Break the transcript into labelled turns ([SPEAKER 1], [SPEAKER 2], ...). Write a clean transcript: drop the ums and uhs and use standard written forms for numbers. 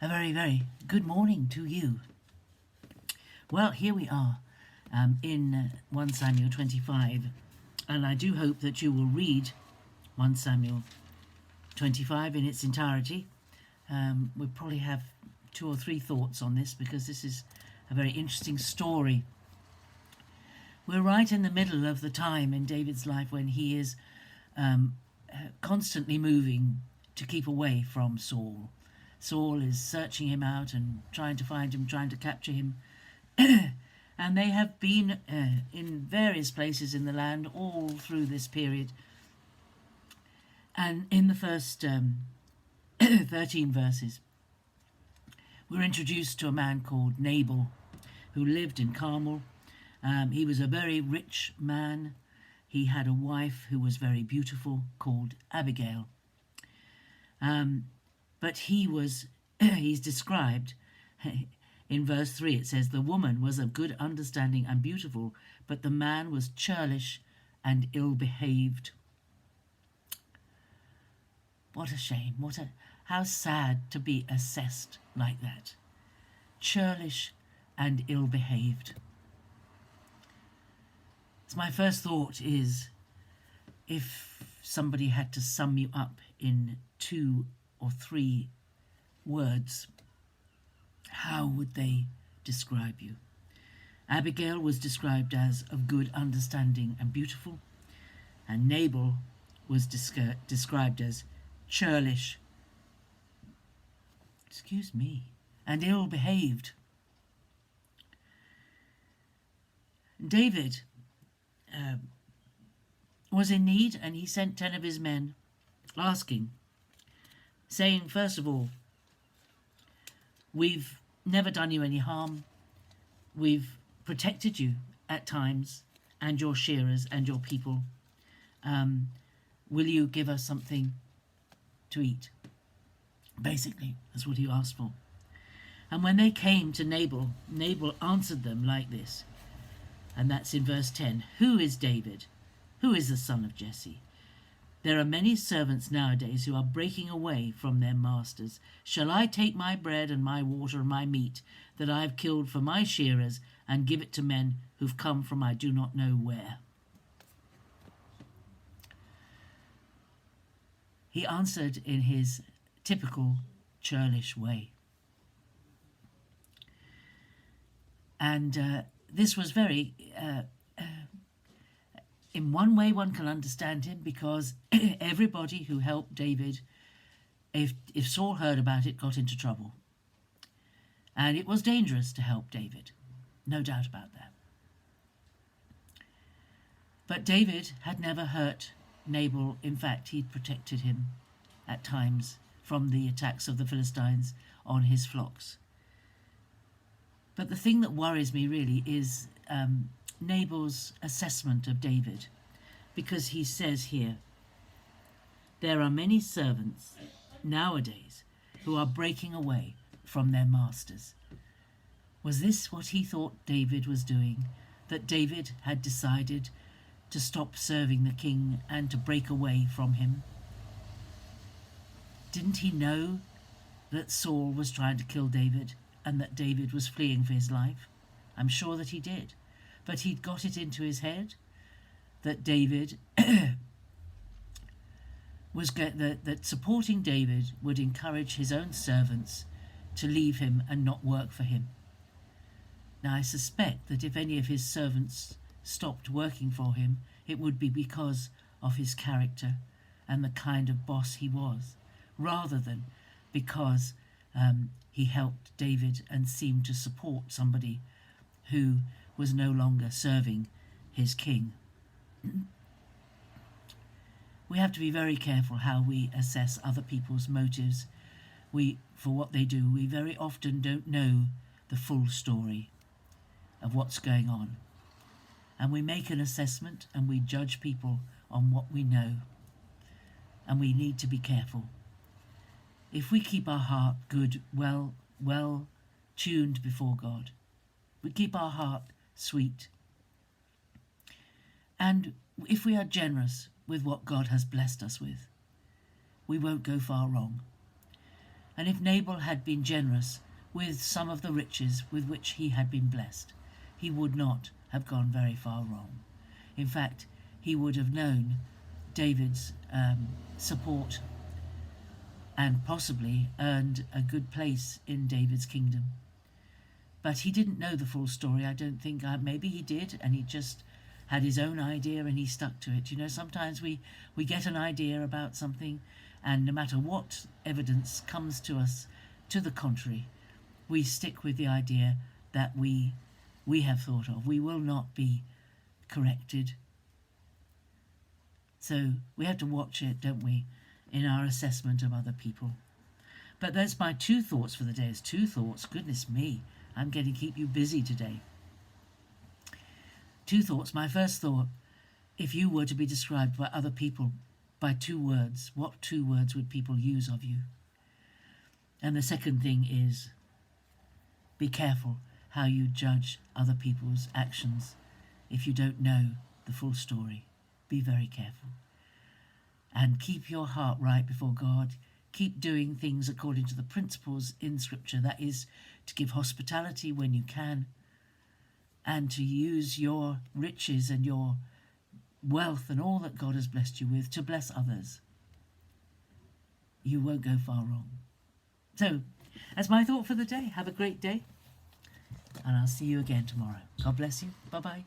[SPEAKER 1] A very, very good morning to you. Well, here we are in 1 Samuel 25, and I do hope that you will read 1 Samuel 25 in its entirety. We'll probably have 2 or 3 thoughts on this because this is a very interesting story. We're right in the middle of the time in David's life when he is constantly moving to keep away from Saul. Saul is searching him out and trying to find him, trying to capture him. And they have been in various places in the land all through this period. And in the first 13 verses, we're introduced to a man called Nabal who lived in Carmel. He was a very rich man. He had a wife who was very beautiful called Abigail. But he's described in verse 3. It says, the woman was of good understanding and beautiful, but the man was churlish and ill-behaved. What a shame. How sad to be assessed like that. Churlish and ill-behaved. So my first thought is, if somebody had to sum you up in 2 or 3 words, how would they describe you? Abigail was described as of good understanding and beautiful, and Nabal was described as churlish, and ill-behaved. David was in need, and he sent 10 of his men saying, first of all, we've never done you any harm. We've protected you at times, and your shearers and your people. Will you give us something to eat? Basically, that's what he asked for. And when they came to Nabal, Nabal answered them like this. And that's in verse 10. Who is David? Who is the son of Jesse? There are many servants nowadays who are breaking away from their masters. Shall I take my bread and my water and my meat that I have killed for my shearers and give it to men who've come from I do not know where? He answered in his typical churlish way. And this was very... in one way, one can understand him, because everybody who helped David, if Saul heard about it, got into trouble. And it was dangerous to help David, no doubt about that. But David had never hurt Nabal. In fact, he'd protected him at times from the attacks of the Philistines on his flocks. But the thing that worries me really is Nabal's assessment of David, because he says here, there are many servants nowadays who are breaking away from their masters. Was this what he thought David was doing? That David had decided to stop serving the king and to break away from him? Didn't he know that Saul was trying to kill David and that David was fleeing for his life? I'm sure that he did. But he'd got it into his head that David that supporting David would encourage his own servants to leave him and not work for him. Now, I suspect that if any of his servants stopped working for him, it would be because of his character and the kind of boss he was, rather than because he helped David and seemed to support somebody who was no longer serving his king. We have to be very careful how we assess other people's motives for what they do. We very often don't know the full story of what's going on. And we make an assessment and we judge people on what we know. And we need to be careful. If we keep our heart good, well tuned before God, we keep our heart sweet, and if we are generous with what God has blessed us with, we won't go far wrong. And if Nabal had been generous with some of the riches with which he had been blessed, he would not have gone very far wrong. In fact, he would have known David's support and possibly earned a good place in David's kingdom. But he didn't know the full story, I don't think. Maybe he did, and he just had his own idea and he stuck to it. You know, sometimes we get an idea about something, and no matter what evidence comes to us to the contrary, we stick with the idea that we have thought of. We will not be corrected. So we have to watch it, don't we, in our assessment of other people. But that's my two thoughts for the day. It's two thoughts. Goodness me, I'm going to keep you busy today. Two thoughts. My first thought, if you were to be described by other people by two words, what two words would people use of you? And the second thing is, be careful how you judge other people's actions if you don't know the full story. Be very careful. And keep your heart right before God. Keep doing things according to the principles in Scripture. That is, to give hospitality when you can, and to use your riches and your wealth and all that God has blessed you with to bless others. You won't go far wrong. So, that's my thought for the day. Have a great day, and I'll see you again tomorrow. God bless you. Bye-bye.